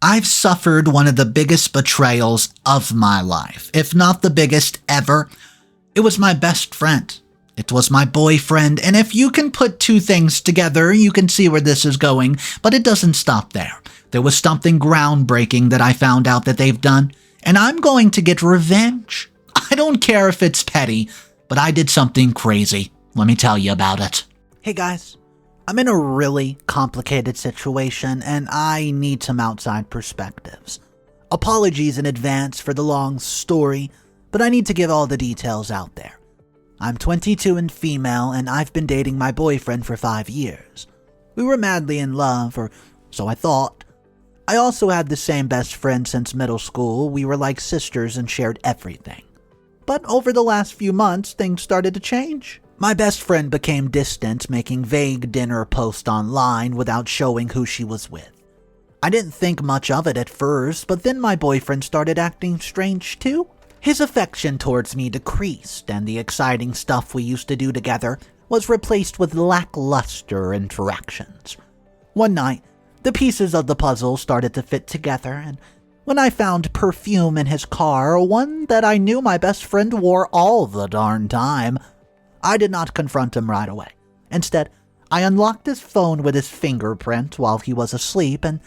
I've suffered one of the biggest betrayals of my life, if not the biggest ever. It was my best friend. It was my boyfriend, and if you can put two things together, you can see where this is going, but it doesn't stop there. There was something groundbreaking that I found out that they've done, and I'm going to get revenge. I don't care if it's petty, but I did something crazy. Let me tell you about it. Hey guys, I'm in a really complicated situation, and I need some outside perspectives. Apologies in advance for the long story, but I need to give all the details out there. I'm 22 and female, and I've been dating my boyfriend for 5 years. We were madly in love, or so I thought. I also had the same best friend since middle school. We were like sisters and shared everything. But over the last few months, things started to change. My best friend became distant, making vague dinner posts online without showing who she was with. I didn't think much of it at first, but then my boyfriend started acting strange too. His affection towards me decreased, and the exciting stuff we used to do together was replaced with lackluster interactions. One night, the pieces of the puzzle started to fit together, and when I found perfume in his car, one that I knew my best friend wore all the darn time, I did not confront him right away. Instead, I unlocked his phone with his fingerprint while he was asleep, and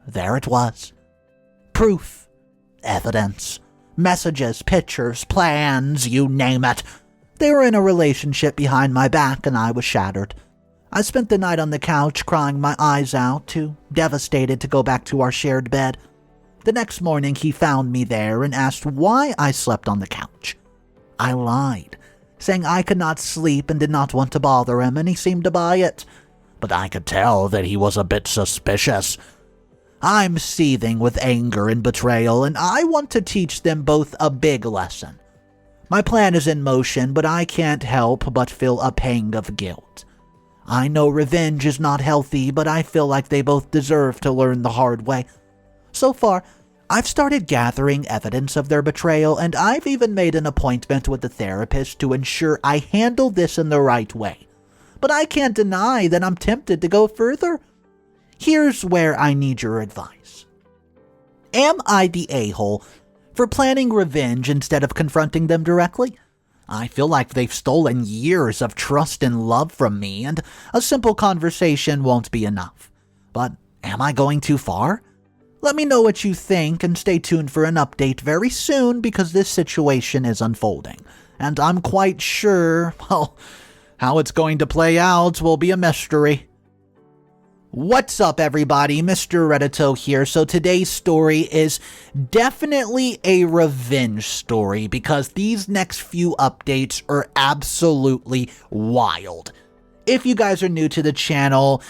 there it was. Proof. Evidence. Messages, pictures, plans, you name it. They were in a relationship behind my back, and I was shattered. I spent the night on the couch crying my eyes out, too devastated to go back to our shared bed. The next morning, he found me there and asked why I slept on the couch. I lied, saying I could not sleep and did not want to bother him, and he seemed to buy it. But I could tell that he was a bit suspicious. I'm seething with anger and betrayal, and I want to teach them both a big lesson. My plan is in motion, but I can't help but feel a pang of guilt. I know revenge is not healthy, but I feel like they both deserve to learn the hard way. So far, I've started gathering evidence of their betrayal, and I've even made an appointment with a therapist to ensure I handle this in the right way. But I can't deny that I'm tempted to go further. Here's where I need your advice. Am I the a-hole for planning revenge instead of confronting them directly? I feel like they've stolen years of trust and love from me, and a simple conversation won't be enough. But am I going too far? Let me know what you think, and stay tuned for an update very soon, because this situation is unfolding. And I'm quite sure, well, how it's going to play out will be a mystery. What's up, everybody? Mr. Reddito here. So today's story is definitely a revenge story, because these next few updates are absolutely wild. If you guys are new to the channel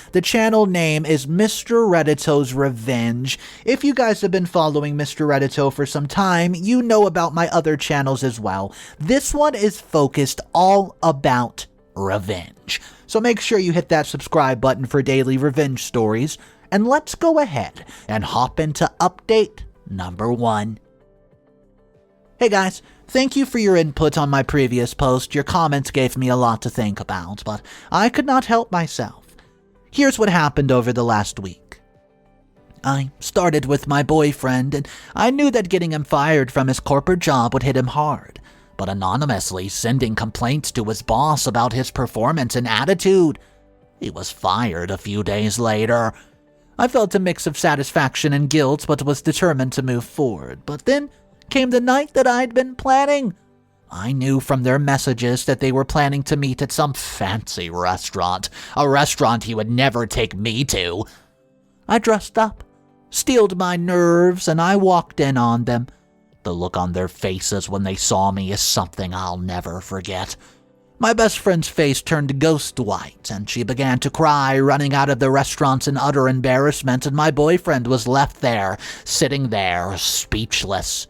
name is Mr. Reddito's Revenge. If you guys have been following Mr. Reddito for some time, you know about my other channels as well. This one is focused all about revenge. So make sure you hit that subscribe button for daily revenge stories, and let's go ahead and hop into update number 1. Hey guys, thank you for your input on my previous post. Your comments gave me a lot to think about, but I could not help myself. Here's what happened over the last week. I started with my boyfriend, and I knew that getting him fired from his corporate job would hit him hard. But anonymously sending complaints to his boss about his performance and attitude, he was fired a few days later. I felt a mix of satisfaction and guilt, but was determined to move forward. But then came the night that I'd been planning. I knew from their messages that they were planning to meet at some fancy restaurant, a restaurant he would never take me to. I dressed up, steeled my nerves, and I walked in on them. The look on their faces when they saw me is something I'll never forget. My best friend's face turned ghost white, and she began to cry, running out of the restaurant in utter embarrassment, and my boyfriend was left there, sitting there, speechless.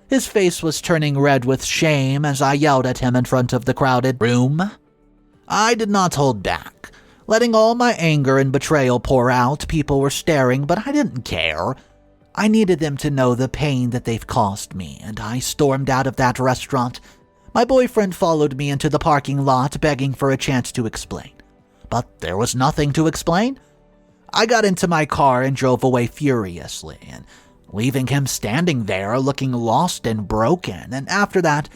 His face was turning red with shame as I yelled at him in front of the crowded room. I did not hold back. Letting all my anger and betrayal pour out, people were staring, but I didn't care. I needed them to know the pain that they've caused me, and I stormed out of that restaurant. My boyfriend followed me into the parking lot, begging for a chance to explain. But there was nothing to explain. I got into my car and drove away furiously, and leaving him standing there looking lost and broken. And after that,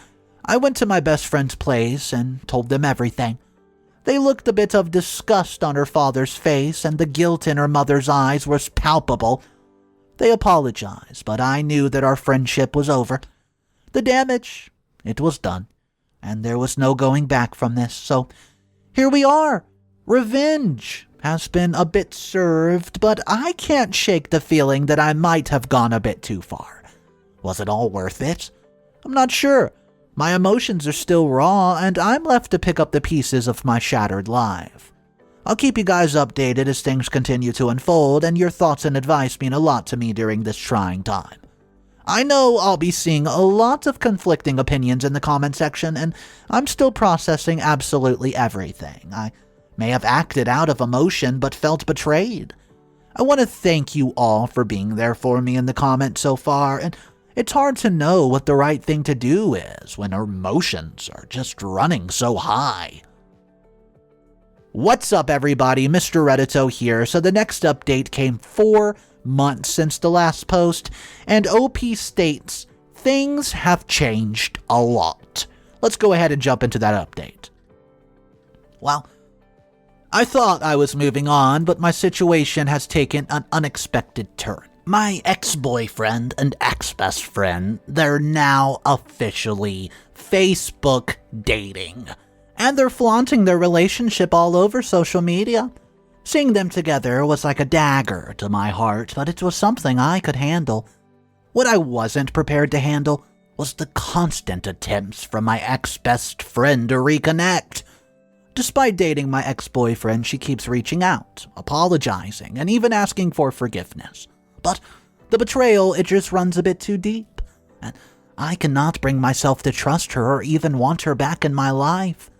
I went to my best friend's place and told them everything. They looked a bit of disgust on her father's face, and the guilt in her mother's eyes was palpable. They apologized, but I knew that our friendship was over. The damage, it was done, and there was no going back from this. So here we are. Revenge has been a bit served, but I can't shake the feeling that I might have gone a bit too far. Was it all worth it? I'm not sure. My emotions are still raw, and I'm left to pick up the pieces of my shattered life. I'll keep you guys updated as things continue to unfold, and your thoughts and advice mean a lot to me during this trying time. I know I'll be seeing a lot of conflicting opinions in the comment section, and I'm still processing absolutely everything. I may have acted out of emotion, but felt betrayed. I want to thank you all for being there for me in the comments so far, and it's hard to know what the right thing to do is when our emotions are just running so high. What's up, everybody? Mr. Reddito here. So the next update came 4 months since the last post, and OP states, things have changed a lot. Let's go ahead and jump into that update. Well, I thought I was moving on, but my situation has taken an unexpected turn. My ex-boyfriend and ex-best friend, they're now officially Facebook dating. And they're flaunting their relationship all over social media. Seeing them together was like a dagger to my heart, but it was something I could handle. What I wasn't prepared to handle was the constant attempts from my ex-best friend to reconnect. Despite dating my ex-boyfriend, she keeps reaching out, apologizing, and even asking for forgiveness. But the betrayal, it just runs a bit too deep, and I cannot bring myself to trust her or even want her back in my life.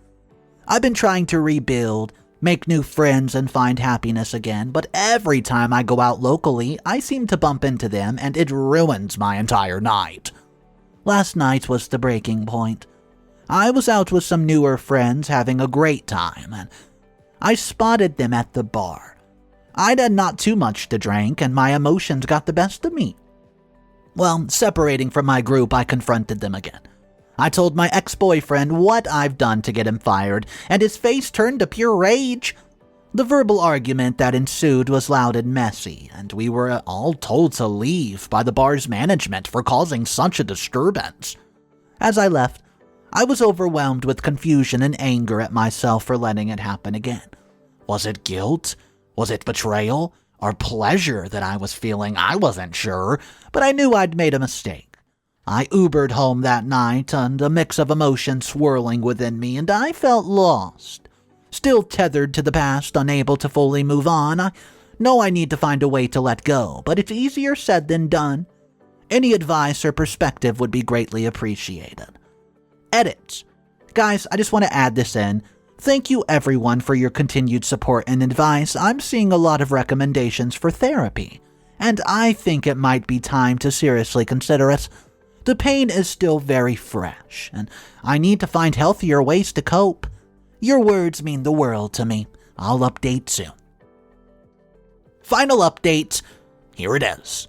I've been trying to rebuild, make new friends, and find happiness again, but every time I go out locally, I seem to bump into them, and it ruins my entire night. Last night was the breaking point. I was out with some newer friends having a great time, and I spotted them at the bar. I'd had not too much to drink, and my emotions got the best of me. Well, separating from my group, I confronted them again. I told my ex-boyfriend what I've done to get him fired, and his face turned to pure rage. The verbal argument that ensued was loud and messy, and we were all told to leave by the bar's management for causing such a disturbance. As I left, I was overwhelmed with confusion and anger at myself for letting it happen again. Was it guilt? Was it betrayal? Or pleasure that I was feeling? I wasn't sure, but I knew I'd made a mistake. I Ubered home that night, and a mix of emotions swirling within me, and I felt lost. Still tethered to the past, unable to fully move on, I know I need to find a way to let go, but it's easier said than done. Any advice or perspective would be greatly appreciated. Edits. Guys, I just want to add this in. Thank you everyone for your continued support and advice. I'm seeing a lot of recommendations for therapy, and I think it might be time to seriously consider it. The pain is still very fresh, and I need to find healthier ways to cope. Your words mean the world to me. I'll update soon. Final update. Here it is.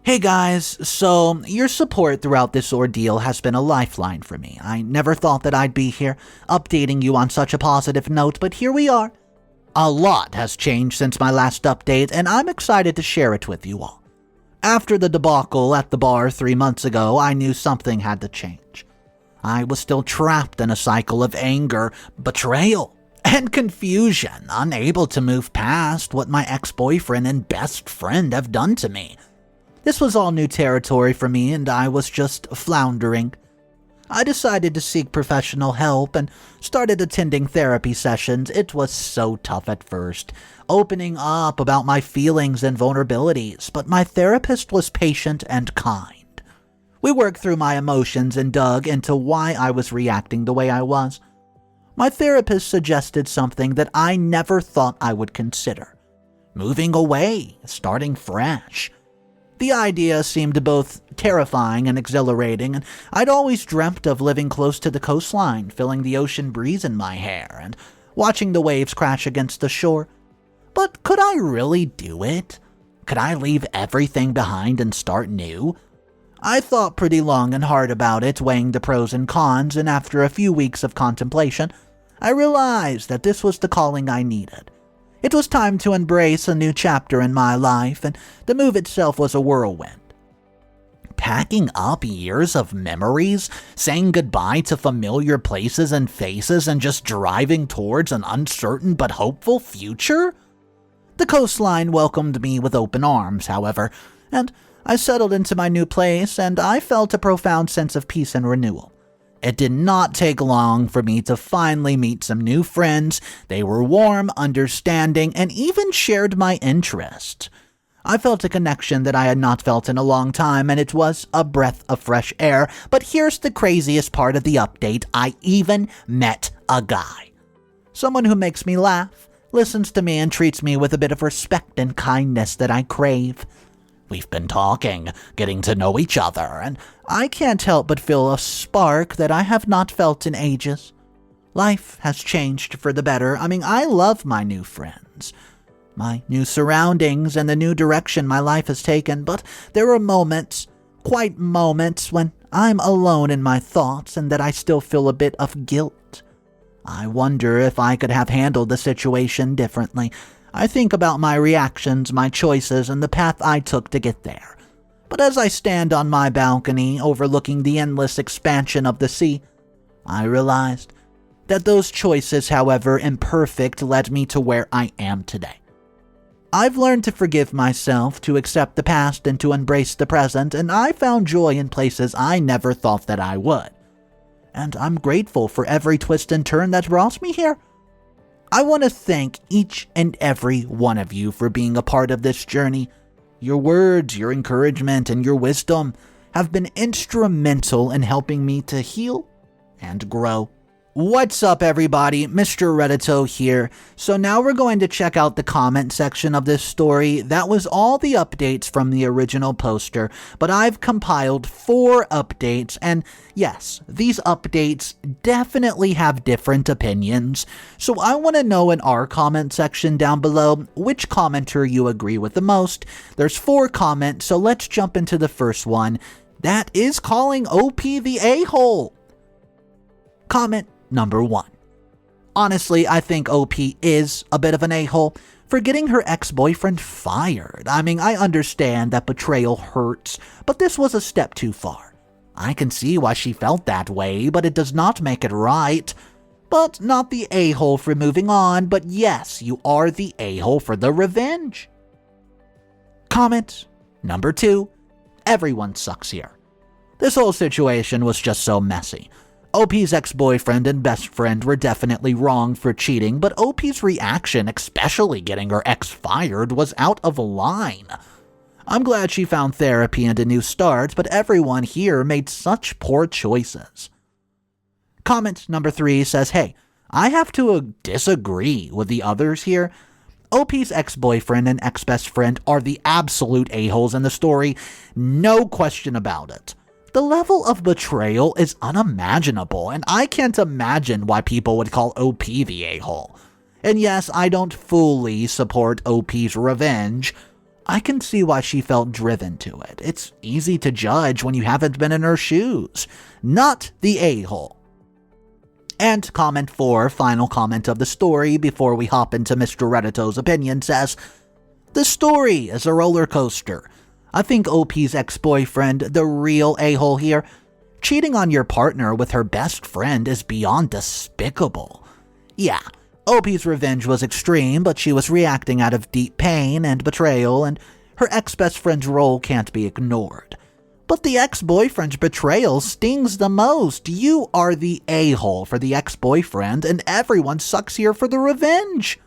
Hey guys, so your support throughout this ordeal has been a lifeline for me. I never thought that I'd be here, updating you on such a positive note, but here we are. A lot has changed since my last update, and I'm excited to share it with you all. After the debacle at the bar 3 months ago, I knew something had to change. I was still trapped in a cycle of anger, betrayal, and confusion, unable to move past what my ex-boyfriend and best friend have done to me. This was all new territory for me, and I was just floundering. I decided to seek professional help and started attending therapy sessions. It was so tough at first, opening up about my feelings and vulnerabilities, but my therapist was patient and kind. We worked through my emotions and dug into why I was reacting the way I was. My therapist suggested something that I never thought I would consider: moving away, starting fresh. The idea seemed both terrifying and exhilarating, and I'd always dreamt of living close to the coastline, feeling the ocean breeze in my hair, and watching the waves crash against the shore. But could I really do it? Could I leave everything behind and start new? I thought pretty long and hard about it, weighing the pros and cons, and after a few weeks of contemplation, I realized that this was the calling I needed. It was time to embrace a new chapter in my life, and the move itself was a whirlwind. Packing up years of memories, saying goodbye to familiar places and faces, and just driving towards an uncertain but hopeful future? The coastline welcomed me with open arms, however, and I settled into my new place, and I felt a profound sense of peace and renewal. It did not take long for me to finally meet some new friends. They were warm, understanding, and even shared my interests. I felt a connection that I had not felt in a long time, and it was a breath of fresh air. But here's the craziest part of the update. I even met a guy. Someone who makes me laugh, listens to me, and treats me with a bit of respect and kindness that I crave. We've been talking, getting to know each other, and I can't help but feel a spark that I have not felt in ages. Life has changed for the better. I love my new friends, my new surroundings, and the new direction my life has taken, but there are moments, quite moments, when I'm alone in my thoughts and that I still feel a bit of guilt. I wonder if I could have handled the situation differently. I think about my reactions, my choices, and the path I took to get there. But as I stand on my balcony overlooking the endless expansion of the sea, I realized that those choices, however imperfect, led me to where I am today. I've learned to forgive myself, to accept the past, and to embrace the present, and I found joy in places I never thought that I would. And I'm grateful for every twist and turn that brought me here. I want to thank each and every one of you for being a part of this journey. Your words, your encouragement, and your wisdom have been instrumental in helping me to heal and grow. What's up, everybody? Mr. Reddito here. So now we're going to check out the comment section of this story. That was all the updates from the original poster, but I've compiled 4 updates, and yes, these updates definitely have different opinions. So I want to know in our comment section down below which commenter you agree with the most. There's 4 comments, so let's jump into the first one. That is calling OP the a-hole. Comment Number 1. Honestly, I think OP is a bit of an a-hole for getting her ex-boyfriend fired. I understand that betrayal hurts, but this was a step too far. I can see why she felt that way, but it does not make it right. But not the a-hole for moving on, but yes, you are the a-hole for the revenge. Comment Number 2. Everyone sucks here. This whole situation was just so messy. OP's ex-boyfriend and best friend were definitely wrong for cheating, but OP's reaction, especially getting her ex fired, was out of line. I'm glad she found therapy and a new start, but everyone here made such poor choices. Comment number 3 says, hey, I have to disagree with the others here. OP's ex-boyfriend and ex-best friend are the absolute a-holes in the story, no question about it. The level of betrayal is unimaginable, and I can't imagine why people would call OP the a-hole. And yes, I don't fully support OP's revenge. I can see why she felt driven to it. It's easy to judge when you haven't been in her shoes. Not the a-hole. And comment 4, final comment of the story before we hop into Mr. Reddito's opinion, says, the story is a roller coaster. I think OP's ex-boyfriend, the real a-hole here, cheating on your partner with her best friend is beyond despicable. Yeah, OP's revenge was extreme, but she was reacting out of deep pain and betrayal, and her ex-best friend's role can't be ignored. But the ex-boyfriend's betrayal stings the most. You are the a-hole for the ex-boyfriend, and everyone sucks here for the revenge.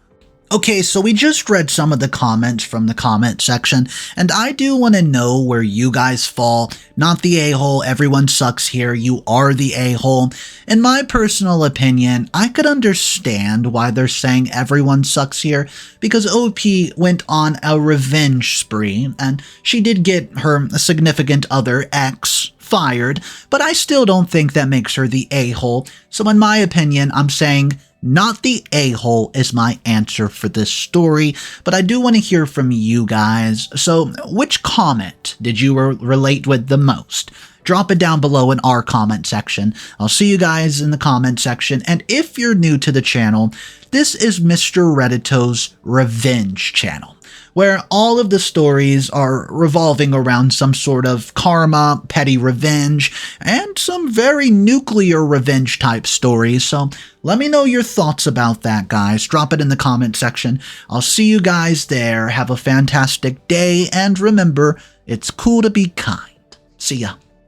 Okay, so we just read some of the comments from the comment section, and I do want to know where you guys fall. Not the a-hole, everyone sucks here, you are the a-hole. In my personal opinion, I could understand why they're saying everyone sucks here, because OP went on a revenge spree, and she did get her significant other ex fired, but I still don't think that makes her the a-hole. So in my opinion, I'm saying Not the a-hole is my answer for this story, but I do want to hear from you guys. So, which comment did you relate with the most? Drop it down below in our comment section. I'll see you guys in the comment section. And if you're new to the channel, this is Mr. Reddito's Revenge channel, where all of the stories are revolving around some sort of karma, petty revenge, and some very nuclear revenge type stories. So let me know your thoughts about that, guys. Drop it in the comment section. I'll see you guys there. Have a fantastic day, and remember, it's cool to be kind. See ya.